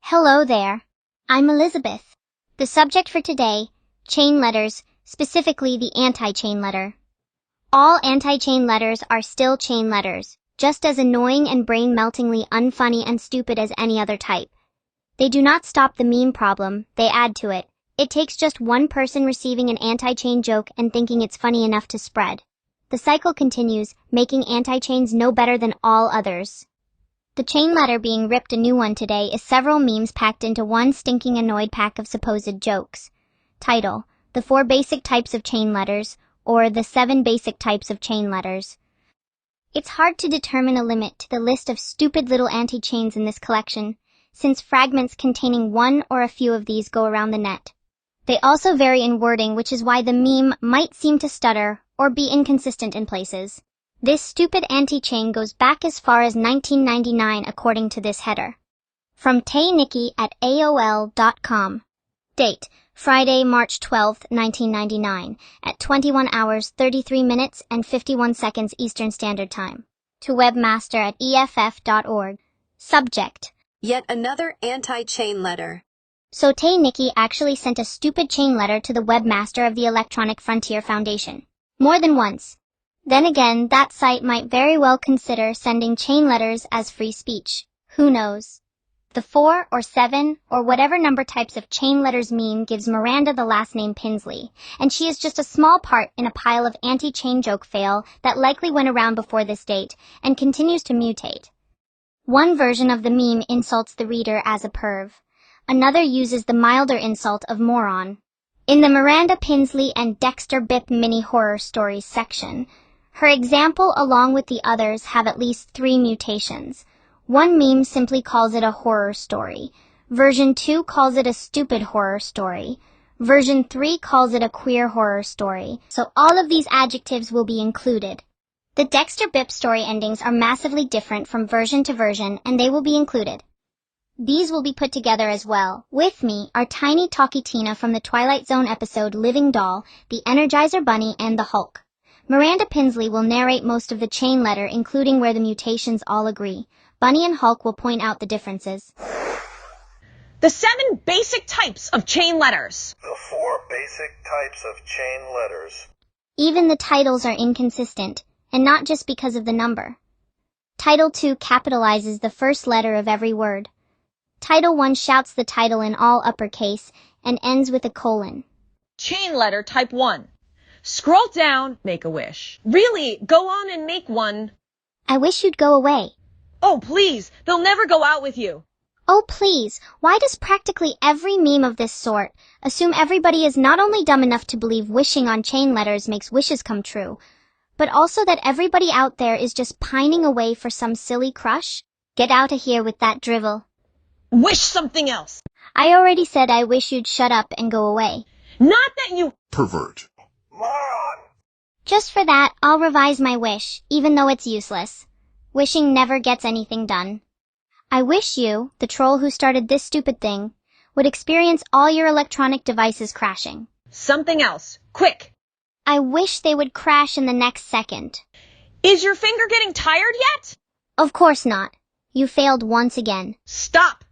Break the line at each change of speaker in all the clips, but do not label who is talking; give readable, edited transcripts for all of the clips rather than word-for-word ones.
Hello there. I'm Elizabeth. The subject for today, chain letters, specifically the anti-chain letter. All anti-chain letters are still chain letters, just as annoying and brain-meltingly unfunny and stupid as any other type. They do not stop the meme problem, they add to it. It takes just one person receiving an anti-chain joke and thinking it's funny enough to spread. The cycle continues, making anti-chains no better than all others. The chain letter being ripped a new one today is several memes packed into one stinking annoyed pack of supposed jokes. Title: The 4 Basic Types of Chain Letters, or the 7 Basic Types of Chain Letters. It's hard to determine a limit to the list of stupid little anti-chains in this collection, since fragments containing one or a few of these go around the net. They also vary in wording, which is why the meme might seem to stutter or be inconsistent in places. This stupid anti-chain goes back as far as 1999 according to this header. From taynikki@aol.com. Date: Friday, March 12, 1999, at 21 hours 33 minutes and 51 seconds Eastern Standard Time. To webmaster@eff.org. Subject:
Yet another anti-chain letter.
So Nikki actually sent a stupid chain letter to the webmaster of the Electronic Frontier Foundation. More than once. Then again, that site might very well consider sending chain letters as free speech. Who knows? The 4 or 7 or whatever number types of chain letters meme gives Miranda the last name Pinsley, and she is just a small part in a pile of anti-chain joke fail that likely went around before this date and continues to mutate. One version of the meme insults the reader as a perv. Another uses the milder insult of moron. In the Miranda Pinsley and Dexter Bip mini horror stories section, her example along with the others have at least 3 mutations. One meme simply calls it a horror story. Version 2 calls it a stupid horror story. Version 3 calls it a queer horror story. So all of these adjectives will be included. The Dexter Bip story endings are massively different from version to version, and they will be included. These will be put together as well. With me are tiny Talky Tina from the Twilight Zone episode Living Doll, the Energizer Bunny, and the Hulk. Miranda Pinsley will narrate most of the chain letter, including where the mutations all agree. Bunny and Hulk will point out the differences.
The 7 basic types of chain letters.
The 4 basic types of chain letters.
Even the titles are inconsistent, and not just because of the number. Title 2 capitalizes the first letter of every word. Title 1 shouts the title in all uppercase and ends with a colon.
Chain letter type 1. Scroll down, make a wish. Really, go on and make one.
I wish you'd go away.
Oh, please, they'll never go out with you.
Oh, please, why does practically every meme of this sort assume everybody is not only dumb enough to believe wishing on chain letters makes wishes come true, but also that everybody out there is just pining away for some silly crush? Get out of here with that drivel.
Wish something else.
I already said I wish you'd shut up and go away.
Not that you
Pervert. Moron.
Just for that, I'll revise my wish, even though it's useless. Wishing never gets anything done. I wish you, the troll who started this stupid thing, would experience all your electronic devices crashing.
Something else. Quick.
I wish they would crash in the next second.
Is your finger getting tired yet?
Of course not. You failed once again.
Stop.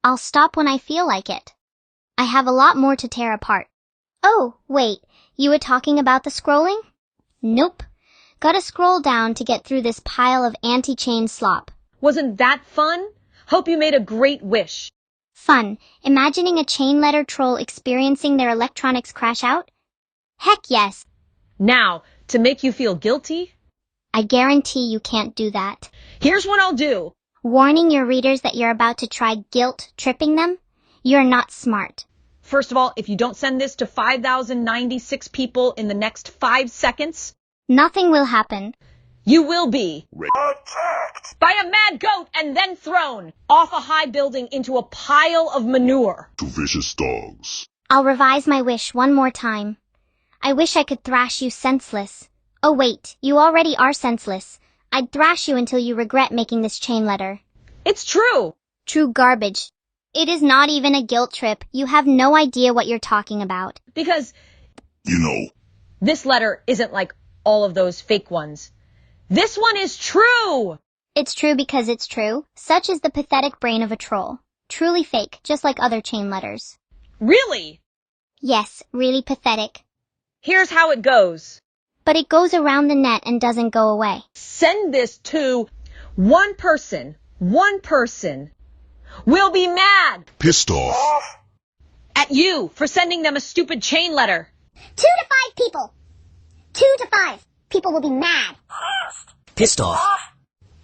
I'll stop when I feel like it. I have a lot more to tear apart. Oh, wait, you were talking about the scrolling? Nope. Gotta scroll down to get through this pile of anti-chain slop.
Wasn't that fun? Hope you made a great wish.
Fun, imagining a chain letter troll experiencing their electronics crash out? Heck yes.
Now, to make you feel guilty?
I guarantee you can't do that.
Here's what I'll do.
Warning your readers that you're about to try guilt-tripping them? You're not smart.
First of all, if you don't send this to 5,096 people in the next 5 seconds,
nothing will happen.
You will be
attacked
by a mad goat and then thrown off a high building into a pile of manure.
to vicious dogs.
I'll revise my wish one more time. I wish I could thrash you senseless. Oh wait, you already are senseless. I'd thrash you until you regret making this chain letter.
It's true.
True garbage. It is not even a guilt trip. You have no idea what you're talking about.
Because,
You know,
this letter isn't like all of those fake ones. This one is true.
It's true because it's true. Such is the pathetic brain of a troll. Truly fake, just like other chain letters.
Really?
Yes, really pathetic.
Here's how it goes.
But it goes around the net and doesn't go away.
Send this to one person. One person will be mad.
Pissed off.
At you for sending them a stupid chain letter.
2 to 5 people. 2 to 5 people will be mad.
Pissed off.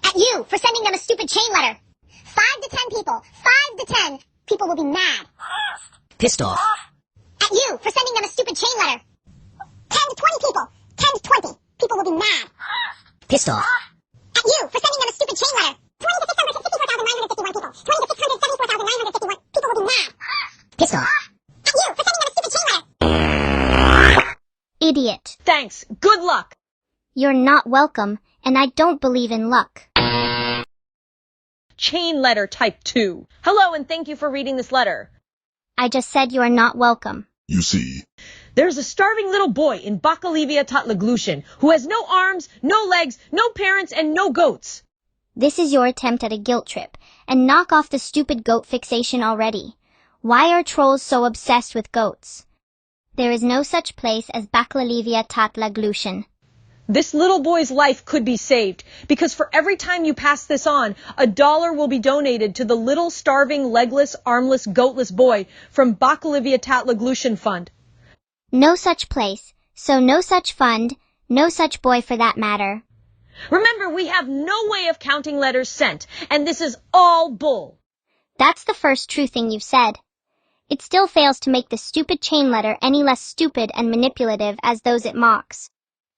At you for sending them a stupid chain letter. 5 to 10 people. 5 to 10 people will be mad.
Pissed off.
At you for sending them a stupid chain letter. 10 to 20 people. 10 to 20 people will be mad.
Pissed off.
At you for sending them a stupid chain letter. 20 to 654,951 people. 20 to 674,951 people will be mad.
Pissed off.
At you for sending them a stupid chain letter. Idiot.
Thanks. Good luck.
You're not welcome, and I don't believe in luck.
Chain letter type 2. Hello and thank you for reading this letter.
I just said you are not welcome.
You see,
There's a starving little boy in Baklaliviatatlaglooshen who has no arms, no legs, no parents, and no goats.
This is your attempt at a guilt trip, and knock off the stupid goat fixation already. Why are trolls so obsessed with goats? There is no such place as Baklaliviatatlaglooshen.
This little boy's life could be saved because for every time you pass this on, $1 will be donated to the little starving, legless, armless, goatless boy from Baklaliviatatlaglooshen Fund.
No such place, so no such fund, no such boy for that matter.
Remember, we have no way of counting letters sent, and this is all bull.
That's the first true thing you've said. It still fails to make the stupid chain letter any less stupid and manipulative as those it mocks.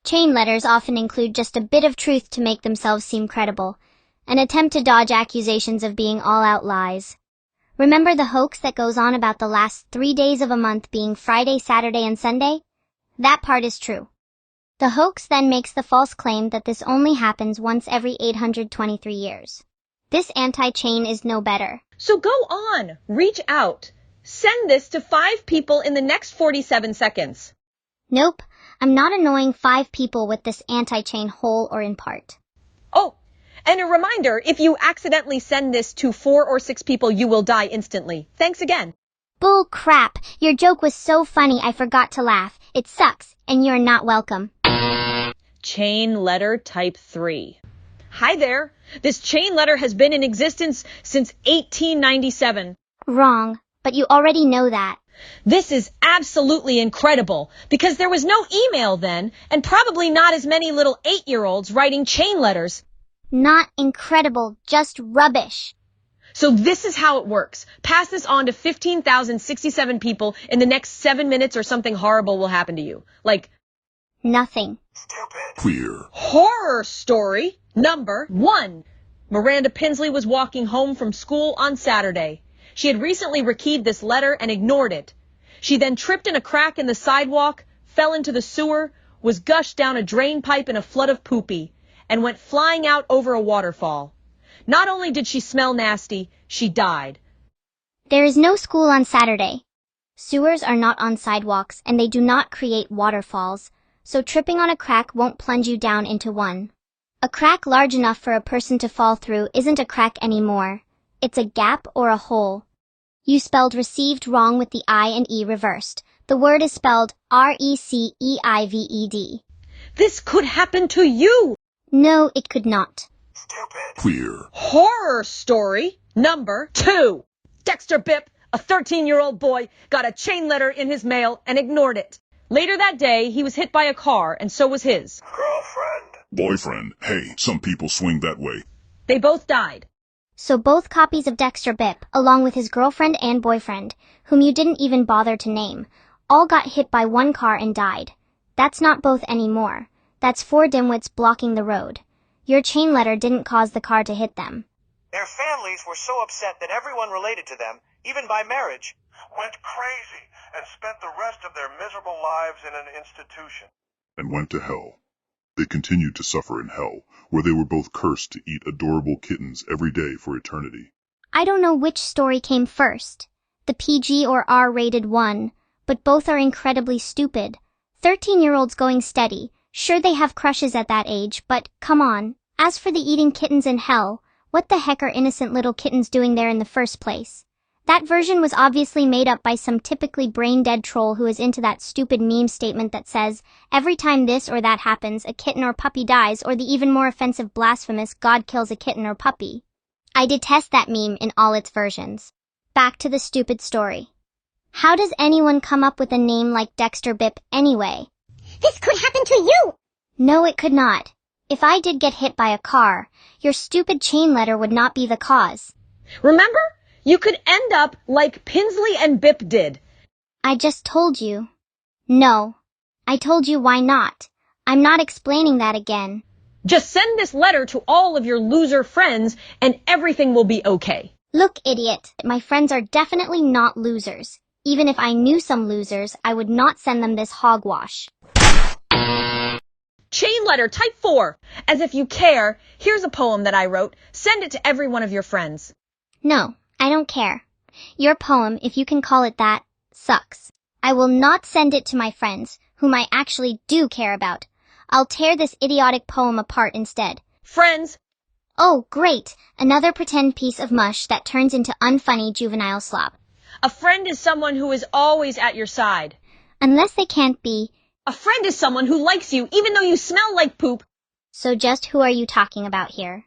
Chain letters often include just a bit of truth to make themselves seem credible, an attempt to dodge accusations of being all-out lies. Remember the hoax that goes on about the last 3 days of a month being Friday, Saturday, and Sunday? That part is true. The hoax then makes the false claim that this only happens once every 823 years. This anti-chain is no better.
So go on, reach out. Send this to 5 people in the next 47 seconds.
Nope, I'm not annoying 5 people with this anti-chain whole or in part.
Oh, and a reminder, if you accidentally send this to 4 or 6 people, you will die instantly. Thanks again.
Bull crap, your joke was so funny I forgot to laugh. It sucks, and you're not welcome.
Chain letter type 3. Hi there. This chain letter has been in existence since 1897.
Wrong, but you already know that.
This is absolutely incredible because there was no email then and probably not as many little 8-year-olds writing chain letters.
Not incredible, just rubbish.
So this is how it works. Pass this on to 15,067 people in the next 7 minutes or something horrible will happen to you. Like,
Nothing.
queer.
horror story number 1. Miranda Pinsley was walking home from school on Saturday. She had recently rekeyed this letter and ignored it. She then tripped in a crack in the sidewalk, fell into the sewer, was gushed down a drain pipe in a flood of poopy, and went flying out over a waterfall. Not only did she smell nasty, she died.
There is no school on Saturday. Sewers are not on sidewalks, and they do not create waterfalls, so tripping on a crack won't plunge you down into one. A crack large enough for a person to fall through isn't a crack anymore. It's a gap or a hole. You spelled received wrong with the I and E reversed. The word is spelled R-E-C-E-I-V-E-D.
This could happen to you.
No, it could not.
Queer.
Horror story number 2. Dexter Bip, a 13-year-old boy, got a chain letter in his mail and ignored it. Later that day, he was hit by a car, and so was his.
Boyfriend. Hey, some people swing that way.
They both died.
So both copies of Dexter Bip, along with his girlfriend and boyfriend, whom you didn't even bother to name, all got hit by one car and died. That's not both anymore. That's 4 dimwits blocking the road. Your chain letter didn't cause the car to hit them.
Their families were so upset that everyone related to them, even by marriage,
went crazy and spent the rest of their miserable lives in an institution.
And went to hell. They continued to suffer in hell, where they were both cursed to eat adorable kittens every day for eternity.
I don't know which story came first, the PG or R-rated one, but both are incredibly stupid. 13-year-olds going steady, sure they have crushes at that age, but come on, As for the eating kittens in hell, what the heck are innocent little kittens doing there in the first place? That version was obviously made up by some typically brain-dead troll who is into that stupid meme statement that says, every time this or that happens, a kitten or puppy dies, or the even more offensive blasphemous God kills a kitten or puppy. I detest that meme in all its versions. Back to the stupid story. How does anyone come up with a name like Dexter Bip anyway?
This could happen to you!
No, it could not. If I did get hit by a car, your stupid chain letter would not be the cause.
Remember? You could end up like Pinsley and Bip did.
I just told you. No. I told you why not. I'm not explaining that again.
Just send this letter to all of your loser friends and everything will be okay.
Look, idiot, my friends are definitely not losers. Even if I knew some losers, I would not send them this hogwash.
Chain letter type 4. As if you care, here's a poem that I wrote. Send it to every one of your friends.
No, I don't care. Your poem, if you can call it that, sucks. I will not send it to my friends, whom I actually do care about. I'll tear this idiotic poem apart instead.
Friends.
Oh, great. Another pretend piece of mush that turns into unfunny juvenile slop.
A friend is someone who is always at your side.
Unless they can't be.
A friend is someone who likes you even though you smell like poop.
So just who are you talking about here?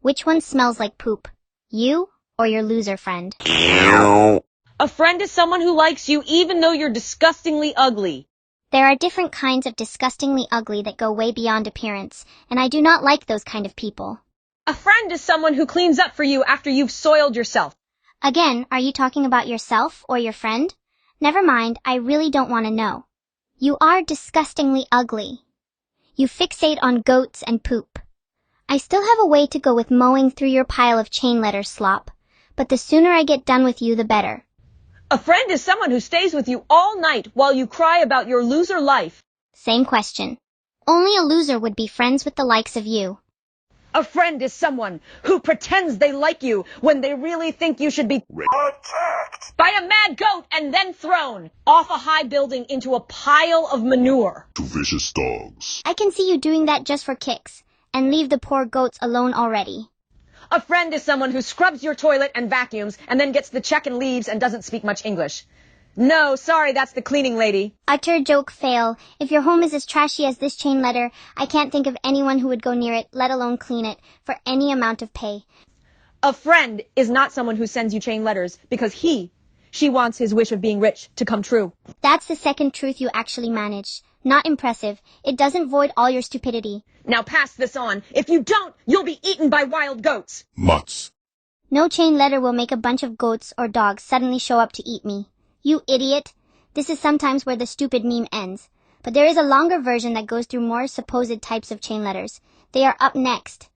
Which one smells like poop? You or your loser friend?
A friend is someone who likes you even though you're disgustingly ugly.
There are different kinds of disgustingly ugly that go way beyond appearance, and I do not like those kind of people.
A friend is someone who cleans up for you after you've soiled yourself.
Again, are you talking about yourself or your friend? Never mind, I really don't want to know. You are disgustingly ugly. You fixate on goats and poop. I still have a way to go with mowing through your pile of chain letter slop, but the sooner I get done with you, the better.
A friend is someone who stays with you all night while you cry about your loser life.
Same question. Only a loser would be friends with the likes of you.
A friend is someone who pretends they like you when they really think you should be
Attacked!
by a mad goat and then thrown off a high building into a pile of manure.
To vicious dogs.
I can see you doing that just for kicks, and leave the poor goats alone already.
A friend is someone who scrubs your toilet and vacuums and then gets the check and leaves and doesn't speak much English. No, sorry, that's the cleaning lady.
Utter joke fail. If your home is as trashy as this chain letter, I can't think of anyone who would go near it, let alone clean it, for any amount of pay.
A friend is not someone who sends you chain letters because she wants his wish of being rich to come true.
That's the second truth you actually managed. Not impressive. It doesn't void all your stupidity.
Now pass this on. If you don't, you'll be eaten by wild goats.
Mutts.
No chain letter will make a bunch of goats or dogs suddenly show up to eat me. You idiot. This is sometimes where the stupid meme ends. But there is a longer version that goes through more supposed types of chain letters. They are up next.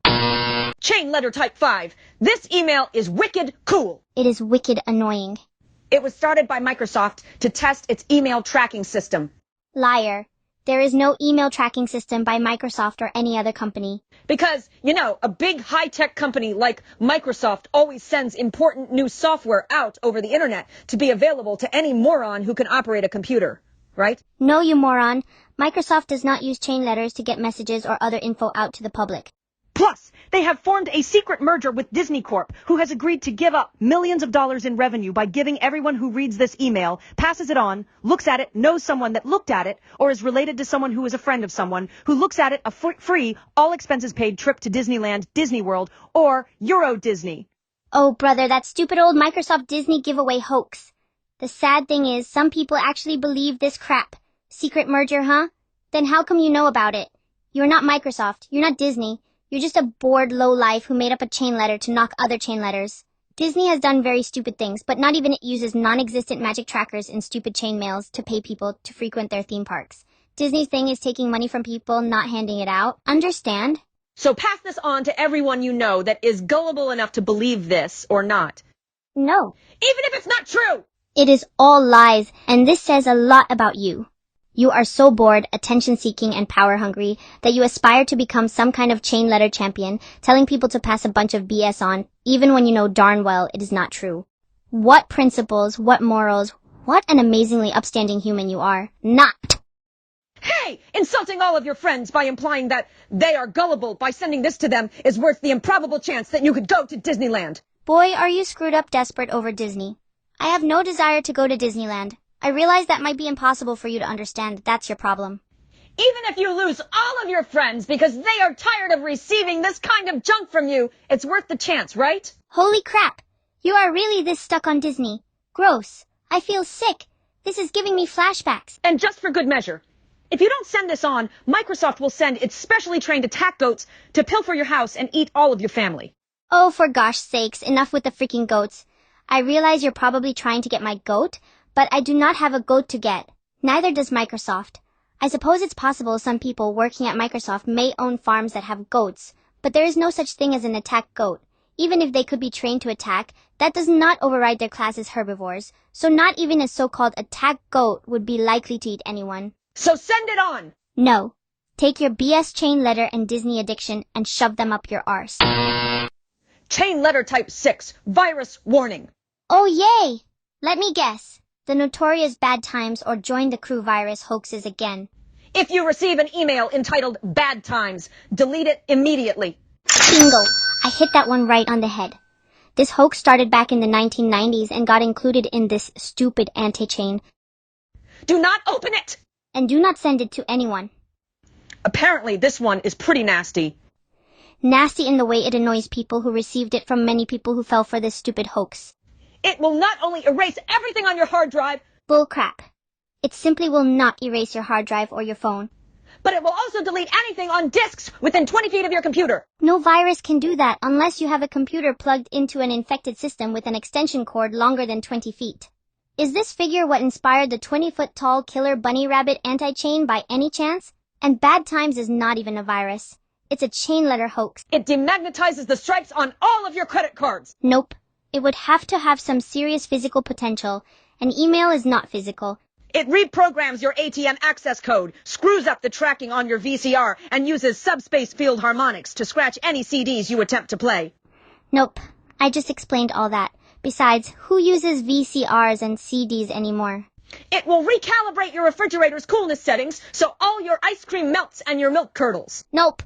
Chain letter type 5. This email is wicked cool.
It is wicked annoying.
It was started by Microsoft to test its email tracking system.
Liar. There is no email tracking system by Microsoft or any other company.
Because, a big high-tech company like Microsoft always sends important new software out over the internet to be available to any moron who can operate a computer, right?
No, you moron. Microsoft does not use chain letters to get messages or other info out to the public.
Plus, they have formed a secret merger with Disney Corp, who has agreed to give up millions of dollars in revenue by giving everyone who reads this email, passes it on, looks at it, knows someone that looked at it, or is related to someone who is a friend of someone, who looks at it a free, all expenses paid trip to Disneyland, Disney World, or Euro Disney.
Oh, brother, that stupid old Microsoft Disney giveaway hoax. The sad thing is, some people actually believe this crap. Secret merger, huh? Then how come you know about it? You're not Microsoft. You're not Disney. You're just a bored lowlife who made up a chain letter to knock other chain letters. Disney has done very stupid things, but not even it uses non-existent magic trackers in stupid chain mails to pay people to frequent their theme parks. Disney's thing is taking money from people, not handing it out. Understand?
So pass this on to everyone you know that is gullible enough to believe this or not.
No.
Even if it's not true!
It is all lies, and this says a lot about you. You are so bored, attention-seeking, and power-hungry that you aspire to become some kind of chain letter champion, telling people to pass a bunch of BS on, even when you know darn well it is not true. What principles, what morals, what an amazingly upstanding human you are. Not!
Hey! Insulting all of your friends by implying that they are gullible by sending this to them is worth the improbable chance that you could go to Disneyland.
Boy, are you screwed up desperate over Disney. I have no desire to go to Disneyland. I realize that might be impossible for you to understand. That's your problem.
Even if you lose all of your friends because they are tired of receiving this kind of junk from you, it's worth the chance, right?
Holy crap! You are really this stuck on Disney. Gross. I feel sick. This is giving me flashbacks.
And just for good measure, if you don't send this on, Microsoft will send its specially trained attack goats to pilfer your house and eat all of your family.
Oh, for gosh sakes, enough with the freaking goats. I realize you're probably trying to get my goat, but I do not have a goat to get. Neither does Microsoft. I suppose it's possible some people working at Microsoft may own farms that have goats, but there is no such thing as an attack goat. Even if they could be trained to attack, that does not override their class as herbivores, so not even a so-called attack goat would be likely to eat anyone.
So send it on!
No. Take your BS chain letter and Disney addiction and shove them up your arse.
Chain letter type 6, virus warning.
Oh yay! Let me guess. The Notorious bad times or join the crew virus hoaxes again.
If you receive an email entitled Bad Times, delete it immediately.
Bingo! I hit that one right on the head. This hoax started back in the 1990s and got included in this stupid anti-chain.
Do not open it!
And do not send it to anyone.
Apparently this one is pretty nasty.
Nasty in the way it annoys people who received it from many people who fell for this stupid hoax.
It will not only erase everything on your hard drive,
Bullcrap. It simply will not erase your hard drive or your phone.
but it will also delete anything on disks within 20 feet of your computer.
No virus can do that unless you have a computer plugged into an infected system with an extension cord longer than 20 feet. Is this figure what inspired the 20-foot-tall killer bunny rabbit anti-chain by any chance? And Bad Times is not even a virus. It's a chain letter hoax.
It demagnetizes the stripes on all of your credit cards.
Nope. It would have to have some serious physical potential. An email is not physical.
It reprograms your ATM access code, screws up the tracking on your VCR, and uses subspace field harmonics to scratch any CDs you attempt to play.
Nope. I just explained all that. Besides, who uses VCRs and CDs anymore?
It will recalibrate your refrigerator's coolness settings so all your ice cream melts and your milk curdles.
Nope.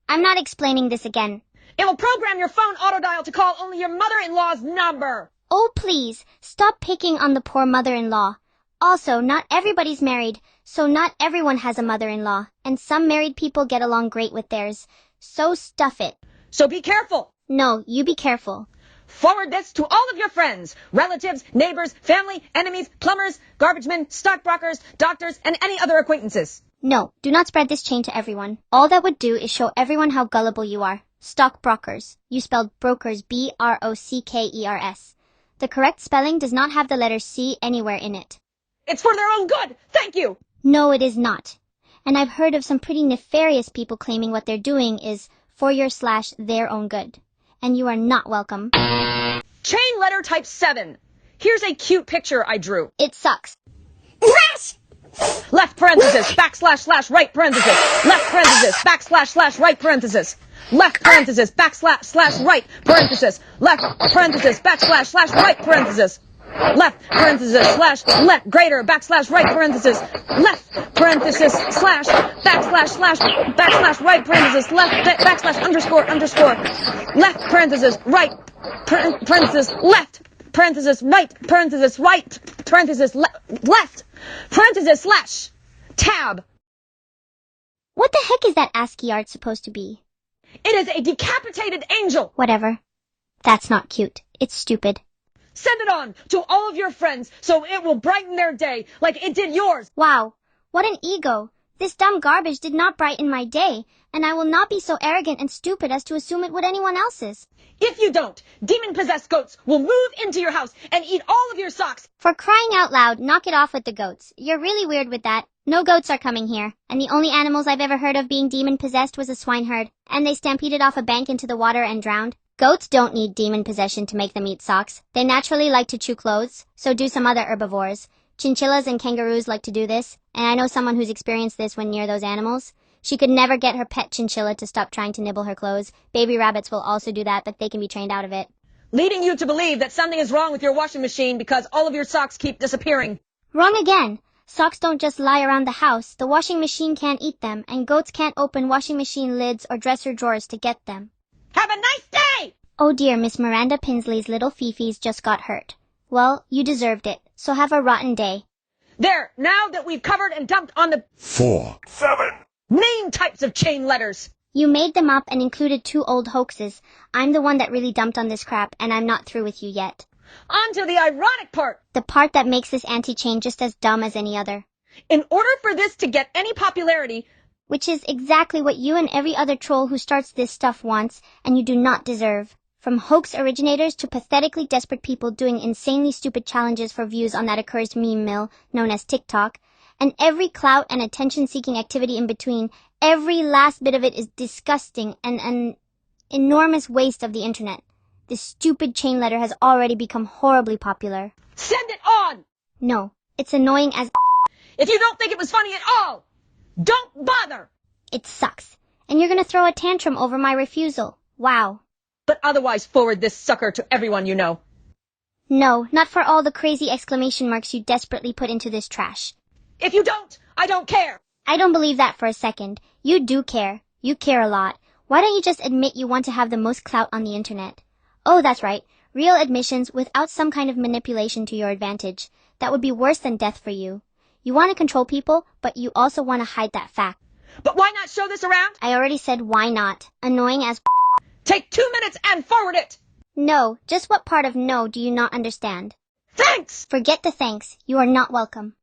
I'm not explaining this again.
It will program your phone autodial to call only your mother-in-law's number.
Oh, please, stop picking on the poor mother-in-law. Also, not everybody's married, so not everyone has a mother-in-law, and some married people get along great with theirs. So stuff it.
So be careful.
No, you be careful.
Forward this to all of your friends, relatives, neighbors, family, enemies, plumbers, garbage men, stockbrokers, doctors, and any other acquaintances.
No, do not spread this chain to everyone. All that would do is show everyone how gullible you are. Stockbrokers. You spelled brokers B-R-O-C-K-E-R-S. The correct spelling does not have the letter C anywhere in it.
It's for their own good. Thank you.
No, it is not. And I've heard of some pretty nefarious people claiming what they're doing is for your/their own good. And you are not welcome.
Chain letter type 7. Here's a cute picture I drew.
It sucks.
Trash!
Left parenthesis, backslash right parenthesis. Left parenthesis, backslash right parenthesis. Left parenthesis, backslash right parenthesis. Left parenthesis, backslash right parenthesis. Left parenthesis slash left greater backslash right parenthesis. Left parenthesis slash backslash right parenthesis. Left backslash underscore. Left parenthesis right parenthesis left parenthesis right parenthesis left parenthesis slash tab.
What the heck is that ASCII art supposed to be?
It is a decapitated angel.
Whatever. That's not cute. It's stupid.
Send it on to all of your friends so it will brighten their day like it did yours.
Wow. What an ego. This dumb garbage did not brighten my day, and I will not be so arrogant and stupid as to assume it would anyone else's.
If you don't, demon-possessed goats will move into your house and eat all of your socks.
For crying out loud, knock it off with the goats. You're really weird with that. No goats are coming here, and the only animals I've ever heard of being demon-possessed was a swineherd, and they stampeded off a bank into the water and drowned. Goats don't need demon possession to make them eat socks. They naturally like to chew clothes, so do some other herbivores. Chinchillas and kangaroos like to do this, and I know someone who's experienced this when near those animals. She could never get her pet chinchilla to stop trying to nibble her clothes. Baby rabbits will also do that, but they can be trained out of it.
Leading you to believe that something is wrong with your washing machine because all of your socks keep disappearing.
Wrong again. Socks don't just lie around the house, the washing machine can't eat them, and goats can't open washing machine lids or dresser drawers to get them.
Have a nice day!
Oh dear, Miss Miranda Pinsley's little fifis just got hurt. Well, you deserved it, so have a rotten day.
There, now that we've covered and dumped on the
4,
7.
main types of chain letters.
You made them up and included 2 old hoaxes. I'm the one that really dumped on this crap, and I'm not through with you yet.
On to the ironic part.
The part that makes this anti-chain just as dumb as any other.
In order for this to get any popularity,
Which is exactly what you and every other troll who starts this stuff wants, and you do not deserve. From hoax originators to pathetically desperate people doing insanely stupid challenges for views on that accursed meme mill known as TikTok, and every clout and attention-seeking activity in between, every last bit of it is disgusting and an enormous waste of the internet. This stupid chain letter has already become horribly popular.
send it on!
No, it's annoying as
If you don't think it was funny at all, don't bother!
it sucks. And you're gonna throw a tantrum over my refusal. Wow.
But otherwise forward this sucker to everyone you know.
No, not for all the crazy exclamation marks you desperately put into this trash.
If you don't, I don't care.
I don't believe that for a second. You do care. You care a lot. Why don't you just admit you want to have the most clout on the internet? Oh, that's right. Real admissions without some kind of manipulation to your advantage. That would be worse than death for you. You want to control people, but you also want to hide that fact.
But why not show this around?
I already said why not. Annoying as
Take 2 minutes and forward it.
No, just what part of no do you not understand?
Thanks!
Forget the thanks. You are not welcome.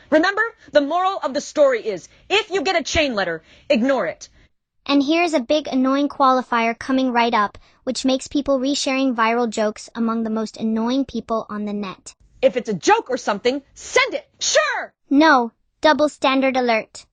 Remember, the moral of the story is, if you get a chain letter, ignore it.
And here's a big annoying qualifier coming right up, which makes people resharing viral jokes among the most annoying people on the net.
If it's a joke or something, send it. Sure!
No, double standard alert.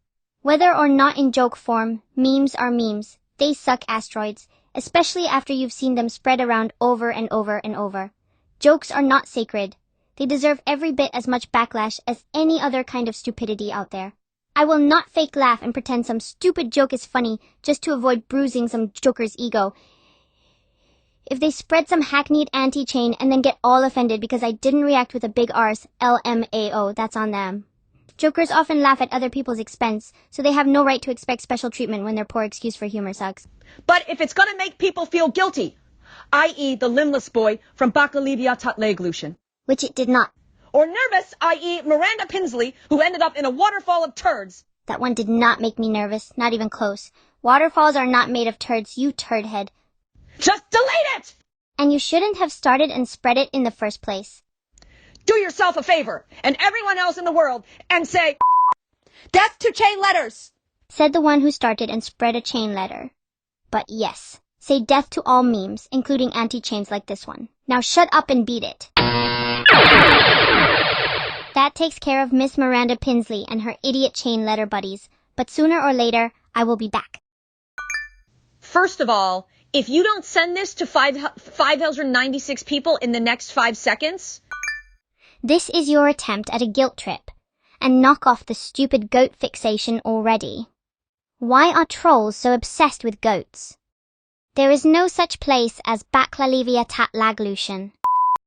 Whether or not in joke form, memes are memes. They suck asteroids, especially after you've seen them spread around over and over and over. Jokes are not sacred. They deserve every bit as much backlash as any other kind of stupidity out there. I will not fake laugh and pretend some stupid joke is funny just to avoid bruising some joker's ego. If they spread some hackneyed anti-chain and then get all offended because I didn't react with a big R's, LMAO, that's on them. Jokers often laugh at other people's expense, so they have no right to expect special treatment when their poor excuse for humor sucks.
But if it's gonna make people feel guilty, i.e. the limbless boy from Baklaliviatatlaglooshen,
Which it did not.
or nervous, i.e. Miranda Pinsley, who ended up in a waterfall of turds,
That one did not make me nervous, not even close. Waterfalls are not made of turds, you turd head.
just delete it!
And you shouldn't have started and spread it in the first place.
Do yourself a favor, and everyone else in the world, and say, death to chain letters!
Said the one who started and spread a chain letter. But yes, say death to all memes, including anti-chains like this one. Now shut up and beat it. That takes care of Miss Miranda Pinsley and her idiot chain letter buddies. But sooner or later, I will be back.
First of all, if you don't send this to 596 people in the next 5 seconds,
This is your attempt at a guilt trip. And knock off the stupid goat fixation already. Why are trolls so obsessed with goats? There is no such place as Baklaliviatatlaglooshen.